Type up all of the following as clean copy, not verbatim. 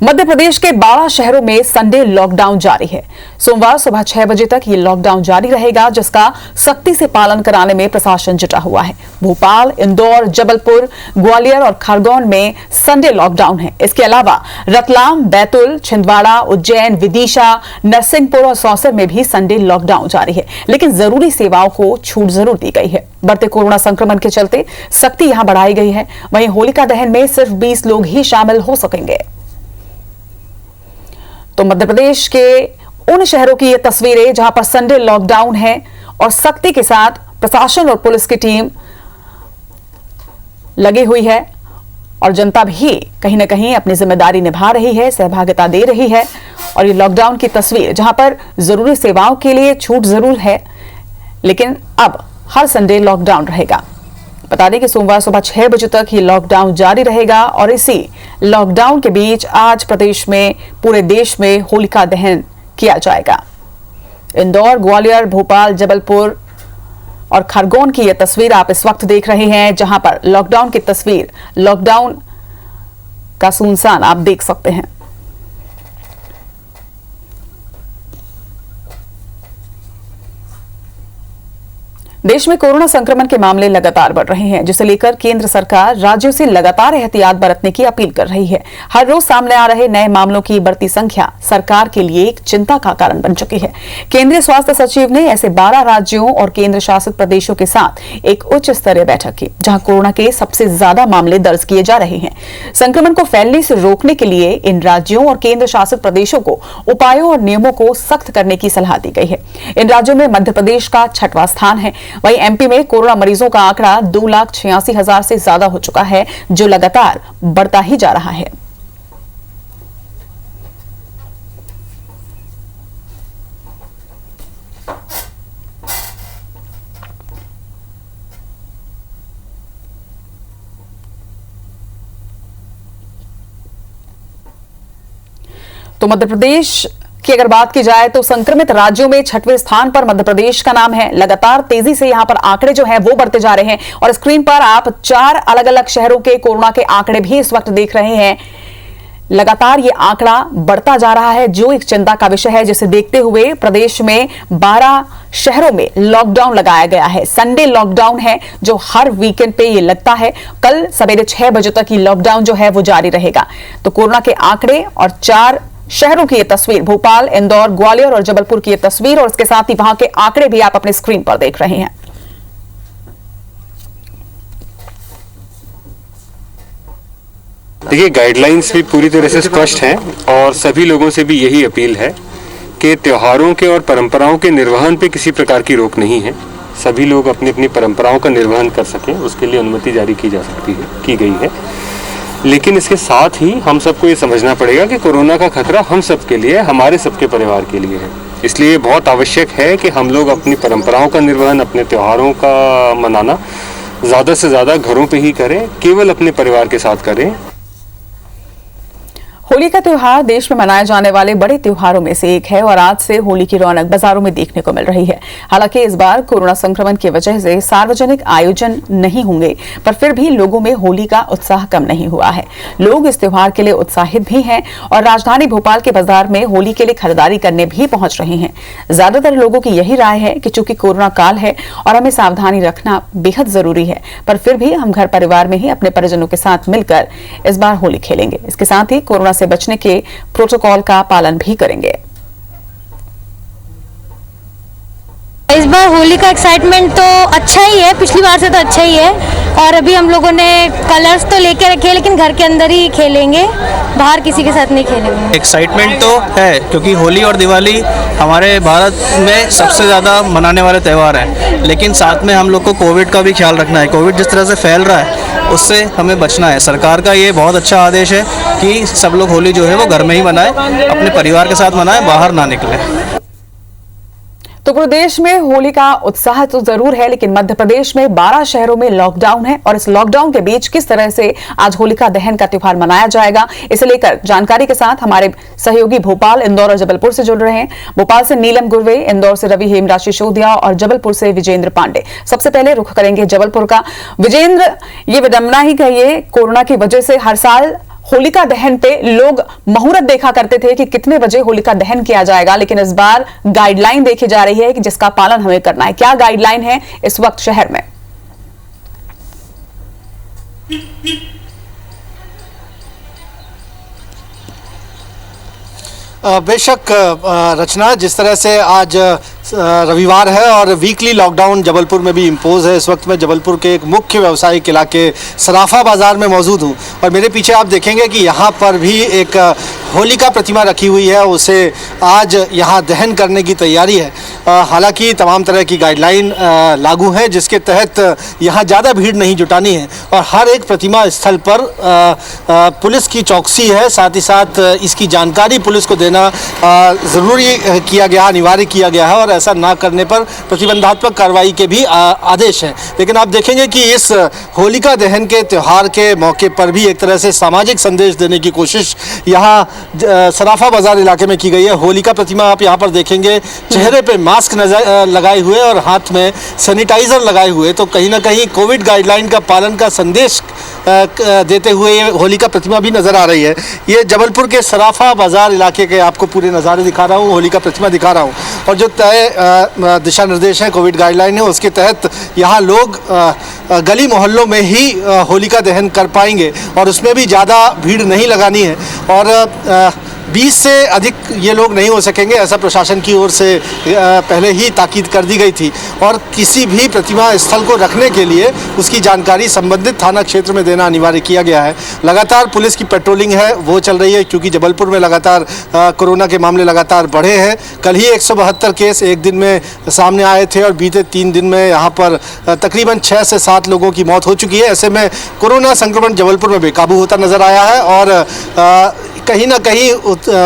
मध्य प्रदेश के 12 शहरों में संडे लॉकडाउन जारी है। सोमवार सुबह 6 बजे तक ये लॉकडाउन जारी रहेगा, जिसका सख्ती से पालन कराने में प्रशासन जुटा हुआ है। भोपाल, इंदौर, जबलपुर, ग्वालियर और खरगोन में संडे लॉकडाउन है। इसके अलावा रतलाम, बैतूल, छिंदवाड़ा, उज्जैन, विदिशा, नरसिंहपुर और सौंसर में भी संडे लॉकडाउन जारी है, लेकिन जरूरी सेवाओं को छूट जरूर दी गई है। बढ़ते कोरोना संक्रमण के चलते सख्ती यहां बढ़ाई गई है। वहीं होलिका दहन में सिर्फ 20 लोग ही शामिल हो सकेंगे। तो मध्य प्रदेश के उन शहरों की ये तस्वीरें जहां पर संडे लॉकडाउन है और सख्ती के साथ प्रशासन और पुलिस की टीम लगी हुई है और जनता भी कहीं ना कहीं अपनी जिम्मेदारी निभा रही है, सहभागिता दे रही है। और ये लॉकडाउन की तस्वीर जहां पर जरूरी सेवाओं के लिए छूट जरूर है, लेकिन अब हर संडे लॉकडाउन रहेगा। बता दें कि सोमवार सुबह 6 बजे तक ये लॉकडाउन जारी रहेगा और इसी लॉकडाउन के बीच आज प्रदेश में, पूरे देश में होलिका दहन किया जाएगा। इंदौर, ग्वालियर, भोपाल, जबलपुर और खरगोन की यह तस्वीर आप इस वक्त देख रहे हैं, जहां पर लॉकडाउन की तस्वीर, लॉकडाउन का सुनसान आप देख सकते हैं। देश में कोरोना संक्रमण के मामले लगातार बढ़ रहे हैं, जिसे लेकर केंद्र सरकार राज्यों से लगातार एहतियात बरतने की अपील कर रही है। हर रोज सामने आ रहे नए मामलों की बढ़ती संख्या सरकार के लिए एक चिंता का कारण बन चुकी है। केंद्रीय स्वास्थ्य सचिव ने ऐसे 12 राज्यों और केंद्र शासित प्रदेशों के साथ एक उच्च स्तरीय बैठक की, जहां कोरोना के सबसे ज्यादा मामले दर्ज किए जा रहे हैं। संक्रमण को फैलने से रोकने के लिए इन राज्यों और केंद्र शासित प्रदेशों को उपायों और नियमों को सख्त करने की सलाह दी गई है। इन राज्यों में मध्य प्रदेश का 6वां स्थान है। वहीं एमपी में कोरोना मरीजों का आंकड़ा 2,86,000 से ज्यादा हो चुका है, जो लगातार बढ़ता ही जा रहा है। तो मध्य प्रदेश की अगर बात की जाए तो संक्रमित राज्यों में 6वें स्थान पर मध्य प्रदेश का नाम है। लगातार तेजी से यहां पर आंकड़े जो हैं वो बढ़ते जा रहे हैं और स्क्रीन पर आप 4 अलग अलग शहरों के कोरोना के आंकड़े भी इस वक्त देख रहे हैं। लगातार ये आंकड़ा बढ़ता जा रहा है, जो एक चिंता का विषय है, जिसे देखते हुए प्रदेश में 12 शहरों में लॉकडाउन लगाया गया है। संडे लॉकडाउन है, जो हर वीकेंड पे ये लगता है। कल सवेरे 6 बजे तक ये लॉकडाउन जो है वो जारी रहेगा। तो कोरोना के आंकड़े और 4 शहरों की ये तस्वीर, भोपाल, इंदौर, ग्वालियर और जबलपुर की ये तस्वीर और इसके साथ ही वहां के आंकड़े भी आप अपने स्क्रीन पर देख रहे हैं। देखिए, गाइडलाइंस भी पूरी तरह से स्पष्ट हैं और सभी लोगों से भी यही अपील है कि त्योहारों के और परंपराओं के निर्वहन पे किसी प्रकार की रोक नहीं है। सभी लोग अपनी अपनी परंपराओं का निर्वहन कर सकें, उसके लिए अनुमति जारी की जा सकती है, की गई है। लेकिन इसके साथ ही हम सबको ये समझना पड़ेगा कि कोरोना का खतरा हम सबके लिए, हमारे सबके परिवार के लिए है। इसलिए बहुत आवश्यक है कि हम लोग अपनी परंपराओं का निर्वहन, अपने त्योहारों का मनाना ज़्यादा से ज़्यादा घरों पे ही करें, केवल अपने परिवार के साथ करें। होली का त्योहार देश में मनाए जाने वाले बड़े त्योहारों में से एक है और आज से होली की रौनक बाजारों में देखने को मिल रही है। हालांकि इस बार कोरोना संक्रमण की वजह से सार्वजनिक आयोजन नहीं होंगे, पर फिर भी लोगों में होली का उत्साह कम नहीं हुआ है। लोग इस त्योहार के लिए उत्साहित भी हैं और राजधानी भोपाल के बाजार में होली के लिए खरीदारी करने भी पहुंच रहे हैं। ज्यादातर लोगों की यही राय है कि चूंकि कोरोना काल है और हमें सावधानी रखना बेहद जरूरी है, पर फिर भी हम घर परिवार में ही अपने परिजनों के साथ मिलकर इस बार होली खेलेंगे। इसके साथ ही कोरोना से बचने के प्रोटोकॉल का पालन भी करेंगे। इस बार होली का एक्साइटमेंट तो अच्छा ही है, पिछली बार से तो अच्छा ही है। और अभी हम लोगों ने कलर्स तो लेके रखे हैं, लेकिन घर के अंदर ही खेलेंगे, बाहर किसी के साथ नहीं खेलेंगे। एक्साइटमेंट तो है, क्योंकि होली और दिवाली हमारे भारत में सबसे ज़्यादा मनाने वाले त्यौहार हैं। लेकिन साथ में हम लोग को कोविड का भी ख्याल रखना है। कोविड जिस तरह से फैल रहा है, उससे हमें बचना है। सरकार का ये बहुत अच्छा आदेश है कि सब लोग होली जो है वो घर में ही मनाएं, अपने परिवार के साथ मनाएं, बाहर ना निकलें। तो पूरे देश में होली का उत्साह तो जरूर है, लेकिन मध्य प्रदेश में 12 शहरों में लॉकडाउन है और इस लॉकडाउन के बीच किस तरह से आज होलिका दहन का त्योहार मनाया जाएगा, इसे लेकर जानकारी के साथ हमारे सहयोगी भोपाल, इंदौर और जबलपुर से जुड़ रहे हैं। भोपाल से नीलम गुरवे, इंदौर से रवि हेमराज सिसोदिया और जबलपुर से विजेंद्र पांडे। सबसे पहले रुख करेंगे जबलपुर का। विजेंद्र, ये विडंबना ही कहिए, कोरोना की वजह से हर साल होलिका दहन पे लोग मुहूर्त देखा करते थे कि कितने बजे होलिका दहन किया जाएगा, लेकिन इस बार गाइडलाइन देखी जा रही है कि जिसका पालन हमें करना है। क्या गाइडलाइन है इस वक्त शहर में? बेशक रचना, जिस तरह से आज रविवार है और वीकली लॉकडाउन जबलपुर में भी इम्पोज है। इस वक्त मैं जबलपुर के एक मुख्य व्यावसायिक इलाके सराफा बाज़ार में मौजूद हूँ और मेरे पीछे आप देखेंगे कि यहाँ पर भी एक होलिका प्रतिमा रखी हुई है, उसे आज यहाँ दहन करने की तैयारी है। हालांकि तमाम तरह की गाइडलाइन लागू है जिसके तहत यहाँ ज़्यादा भीड़ नहीं जुटानी है और हर एक प्रतिमा स्थल पर पुलिस की चौकसी है। साथ ही साथ इसकी जानकारी पुलिस को देना ज़रूरी किया गया, अनिवार्य किया गया है और ऐसा ना करने पर प्रतिबंधात्मक कार्रवाई के भी आदेश हैं। लेकिन आप देखेंगे कि इस होलिका दहन के त्यौहार के मौके पर भी एक तरह से सामाजिक संदेश देने की कोशिश यहाँ सराफा बाजार इलाके में की गई है। होलिका प्रतिमा आप यहाँ पर देखेंगे चेहरे पे मास्क लगाए हुए और हाथ में सैनिटाइजर लगाए हुए, तो कहीं ना कहीं कोविड गाइडलाइन का पालन का संदेश देते हुए ये होलिका प्रतिमा भी नज़र आ रही है। ये जबलपुर के सराफा बाजार इलाके के आपको पूरे नज़ारे दिखा रहा हूँ, होलिका प्रतिमा दिखा रहा हूँ और जो तय दिशा निर्देश हैं, कोविड गाइडलाइन है, उसके तहत यहाँ लोग गली मोहल्लों में ही होलिका दहन कर पाएंगे और उसमें भी ज़्यादा भीड़ नहीं लगानी है और 20 से अधिक ये लोग नहीं हो सकेंगे, ऐसा प्रशासन की ओर से पहले ही ताकीद कर दी गई थी। और किसी भी प्रतिमा स्थल को रखने के लिए उसकी जानकारी संबंधित थाना क्षेत्र में देना अनिवार्य किया गया है। लगातार पुलिस की पेट्रोलिंग है वो चल रही है क्योंकि जबलपुर में लगातार कोरोना के मामले लगातार बढ़े हैं। कल ही 172 केस एक दिन में सामने आए थे और बीते 3 दिन में यहाँ पर तकरीबन 6 से 7 लोगों की मौत हो चुकी है। ऐसे में कोरोना संक्रमण जबलपुर में बेकाबू होता नजर आया है और कहीं ना कहीं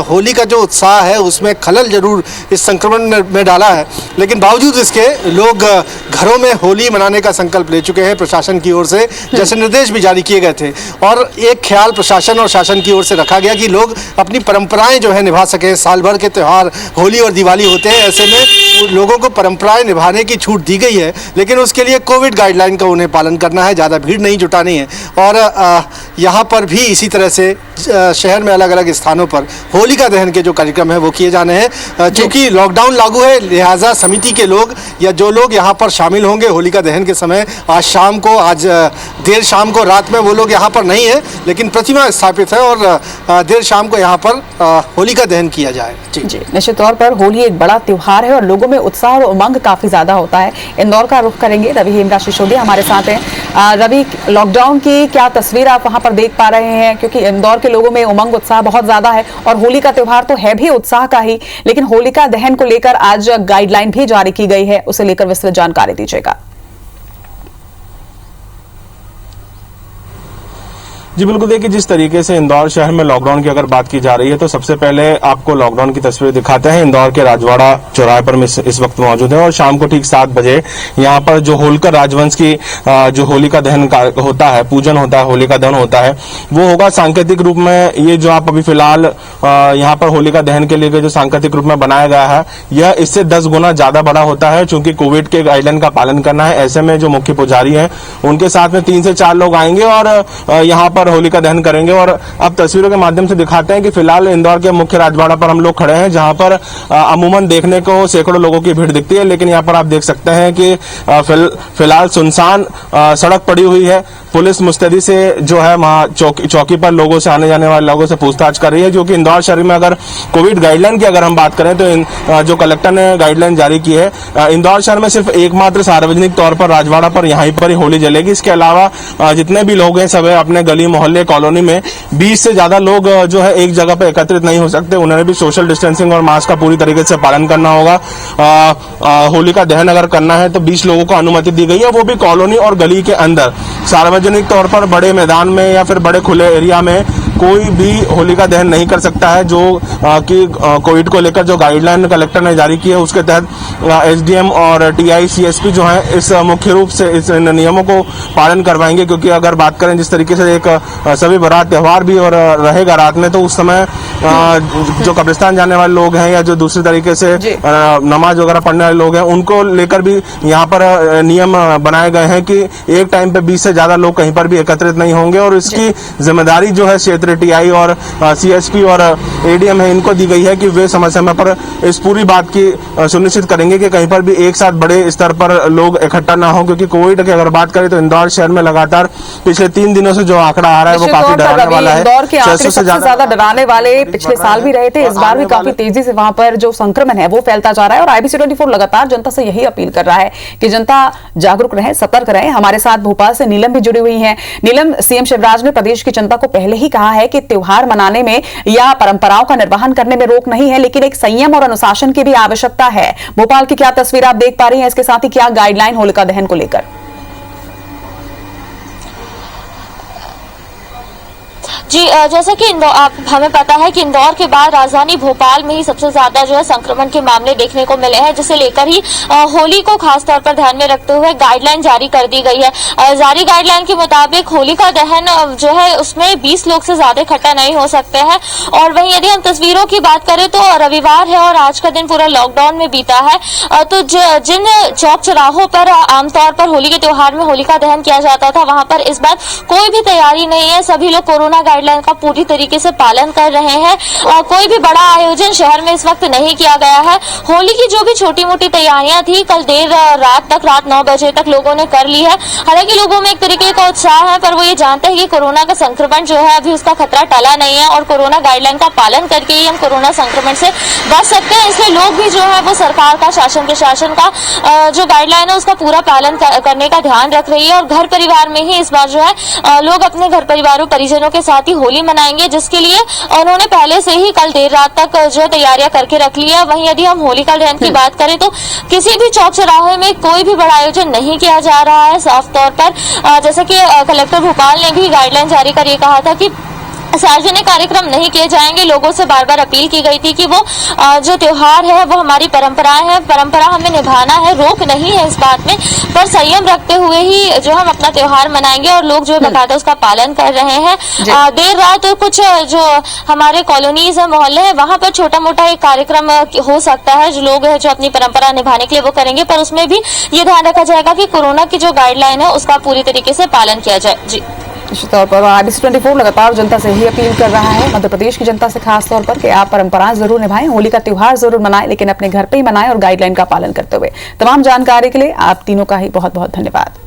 होली का जो उत्साह है उसमें खलल जरूर इस संक्रमण में डाला है, लेकिन बावजूद इसके लोग घरों में होली मनाने का संकल्प ले चुके हैं। प्रशासन की ओर से जैसे निर्देश भी जारी किए गए थे और एक ख्याल प्रशासन और शासन की ओर से रखा गया कि लोग अपनी परंपराएं जो है निभा सकें। साल भर के त्यौहार होली और दिवाली होते हैं, ऐसे में लोगों को परंपराएं निभाने की छूट दी गई है, लेकिन उसके लिए कोविड गाइडलाइन का उन्हें पालन करना है, ज़्यादा भीड़ नहीं जुटानी है। और यहाँ पर भी इसी तरह से शहर में अलग अलग स्थानों पर होलिका दहन के जो कार्यक्रम है वो किए जाने हैं। क्योंकि लॉकडाउन लागू है, लिहाजा समिति के लोग या जो लोग यहाँ पर शामिल होंगे होलिका दहन के समय, आज देर शाम को, रात में वो लोग यहाँ पर नहीं है, लेकिन प्रतिमा स्थापित है और देर शाम को यहाँ पर होलिका दहन किया जाए। जी, निश्चित तौर पर होली एक बड़ा त्योहार है और लोगों में उत्साह और उमंग काफी ज्यादा होता है। इंदौर का रुख करेंगे, रवि हेमराज सिसोदिया हमारे साथ हैं। रवि, लॉकडाउन की क्या तस्वीर आप वहां पर देख पा रहे हैं? क्योंकि इंदौर के लोगों में उमंग उत्साह बहुत ज्यादा है और होली का त्योहार तो है भी उत्साह का ही, लेकिन होलिका दहन को लेकर आज गाइडलाइन भी जारी की गई है, उसे लेकर विस्तृत जानकारी दीजिएगा। जी बिल्कुल, देखिए जिस तरीके से इंदौर शहर में लॉकडाउन की अगर बात की जा रही है तो सबसे पहले आपको लॉकडाउन की तस्वीर दिखाते हैं। इंदौर के राजवाड़ा चौराहे पर इस वक्त मौजूद है और शाम को ठीक 7 बजे यहाँ पर जो होलकर राजवंश की जो होलिका दहन होता है, पूजन होता है, होलिका दहन होता है, वो होगा सांकेतिक रूप में। ये जो आप अभी फिलहाल यहाँ पर होलिका दहन के लिए जो सांकेतिक रूप में बनाया गया है, यह इससे 10 गुना ज्यादा बड़ा होता है। चूंकि कोविड के गाइडलाइन का पालन करना है, ऐसे में जो मुख्य पुजारी है उनके साथ में 3 से 4 लोग आएंगे और यहाँ पर होलिका दहन करेंगे। और अब तस्वीरों के माध्यम से दिखाते हैं कि फिलहाल इंदौर के मुख्य राजवाड़ा पर हम लोग खड़े हैं, जहां पर अमूमन देखने को सैकड़ों लोगों की भीड़ दिखती है, लेकिन यहाँ पर आप देख सकते हैं कि फिलहाल सुनसान सड़क पड़ी हुई है। पुलिस मुस्तैदी से जो है वहां चौकी पर लोगों से, आने जाने वाले लोगों से पूछताछ कर रही है। जो कि इंदौर शहर में अगर कोविड गाइडलाइन की अगर हम बात करें तो जो कलेक्टर ने गाइडलाइन जारी की है, इंदौर शहर में सिर्फ एकमात्र सार्वजनिक तौर पर राजवाड़ा पर यहीं पर ही होली जलेगी। इसके अलावा जितने भी लोग हैं सब अपने गली मोहल्ले कॉलोनी में 20 से ज्यादा लोग जो है एक जगह पर एकत्रित नहीं हो सकते। उन्हें भी सोशल डिस्टेंसिंग और मास्क का पूरी तरीके से पालन करना होगा। होलिका दहन अगर करना है तो 20 लोगों को अनुमति दी गई है, वो भी कॉलोनी और गली के अंदर। सार्वजनिक तौर पर बड़े मैदान में या फिर बड़े खुले एरिया में कोई भी होलिका दहन नहीं कर सकता है। जो कि कोविड को लेकर जो गाइडलाइन कलेक्टर ने जारी की है उसके तहत एसडीएम और टीआई सीएसपी जो है इस मुख्य रूप से इस नियमों को पालन करवाएंगे। क्योंकि अगर बात करें जिस तरीके से एक सभी बारात त्यौहार भी और रहेगा रात में, तो उस समय जो कब्रिस्तान जाने वाले लोग हैं या जो दूसरे तरीके से नमाज वगैरह पढ़ने वाले लोग हैं, उनको लेकर भी यहाँ पर नियम बनाए गए हैं कि एक टाइम पे 20 से ज्यादा लोग कहीं पर भी एकत्रित नहीं होंगे और इसकी जिम्मेदारी जो है क्षेत्रीय हमारे टीआई और सीएसपी और एडीएम है इनको दी गई है कि वे समय समय पर इस पूरी बात की सुनिश्चित करेंगे कि कहीं पर भी एक साथ बड़े स्तर पर लोग इकट्ठा ना हो, क्योंकि कोविड की अगर बात करें तो इंदौर शहर में लगातार पिछले 3 दिनों से जो आंकड़ा आ रहा है वो काफी डराने वाला है। इंदौर के आंकड़े सबसे ज्यादा डराने वाले पिछले साल भी रहे थे, इस बार भी काफी तेजी से वहां पर जो संक्रमण है वो फैलता जा रहा है। और IBC24 लगातार जनता से यही अपील कर रहा है कि जनता जागरूक रहे, सतर्क रहे। हमारे साथ भोपाल से नीलम भी जुड़ी हुई है। नीलम, सीएम शिवराज ने प्रदेश की जनता को पहले ही कहा है कि त्योहार मनाने में या परंपराओं का निर्वहन करने में रोक नहीं है, लेकिन एक संयम और अनुशासन की भी आवश्यकता है। भोपाल की क्या तस्वीर आप देख पा रही हैं, इसके साथ ही क्या गाइडलाइन होलिका दहन को लेकर? जी, जैसा कि हमें पता है कि इंदौर के बाद राजधानी भोपाल में ही सबसे ज्यादा जो है संक्रमण के मामले देखने को मिले हैं, जिसे लेकर ही होली को खास तौर पर ध्यान में रखते हुए गाइडलाइन जारी कर दी गई है। जारी गाइडलाइन के मुताबिक होलिका दहन जो है उसमें 20 लोग से ज्यादा इकट्ठा नहीं हो सकते हैं। और वहीं यदि हम तस्वीरों की बात करें तो रविवार है और आज का दिन पूरा लॉकडाउन में बीता है, तो जिन चौक चौराहों पर आमतौर पर होली के त्योहार में होलिका दहन किया जाता था, वहां पर इस बार कोई भी तैयारी नहीं है। सभी लोग कोरोना गाइडलाइन का पूरी तरीके से पालन कर रहे हैं। कोई भी बड़ा आयोजन शहर में इस वक्त नहीं किया गया है। होली की जो भी छोटी मोटी तैयारियां थी कल देर रात 9 बजे तक लोगों ने कर ली है। हालांकि लोगों में एक तरीके का उत्साह है, पर वो ये जानते हैं कि कोरोना का संक्रमण जो है अभी उसका खतरा टला नहीं है और कोरोना गाइडलाइन का पालन करके ही हम कोरोना संक्रमण से बच सकते हैं। इसलिए लोग भी जो है वो सरकार का, शासन प्रशासन का जो गाइडलाइन है उसका पूरा पालन करने का ध्यान रख रही है। और घर परिवार में ही इस बार जो है लोग अपने घर परिवारों परिजनों के साथ ही होली मनाएंगे, जिसके लिए उन्होंने पहले से ही कल देर रात तक जो तैयारियां करके रख ली है। वहीं यदि हम होलिका दहन की बात करें तो किसी भी चौक चौराहे में कोई भी बड़ा आयोजन नहीं किया जा रहा है साफ तौर पर। जैसे कि कलेक्टर भोपाल ने भी गाइडलाइन जारी कर ये कहा था कि सार्वजनिक कार्यक्रम नहीं किए जाएंगे। लोगों से बार बार अपील की गई थी कि वो जो त्योहार है वो हमारी परंपराएं हैं, परंपरा हमें निभाना है, रोक नहीं है इस बात में, पर संयम रखते हुए ही जो हम अपना त्योहार मनाएंगे। और लोग जो बकायदा उसका पालन कर रहे हैं। देर रात कुछ जो हमारे कॉलोनीज है, मोहल्ले हैं, वहां पर छोटा मोटा एक कार्यक्रम हो सकता है, जो लोग है जो अपनी परंपरा निभाने के लिए वो करेंगे, पर उसमें भी ये ध्यान रखा जाएगा कि कोरोना की जो गाइडलाइन है उसका पूरी तरीके से पालन किया जाए। जी, निश्चित तौर पर IBC24 लगातार जनता से ही अपील कर रहा है, मध्य प्रदेश की जनता से खास तौर पर, कि आप परंपराएं जरूर निभाएं, होली का त्योहार जरूर मनाएं, लेकिन अपने घर पे ही मनाएं और गाइडलाइन का पालन करते हुए। तमाम जानकारी के लिए आप तीनों का ही बहुत बहुत धन्यवाद।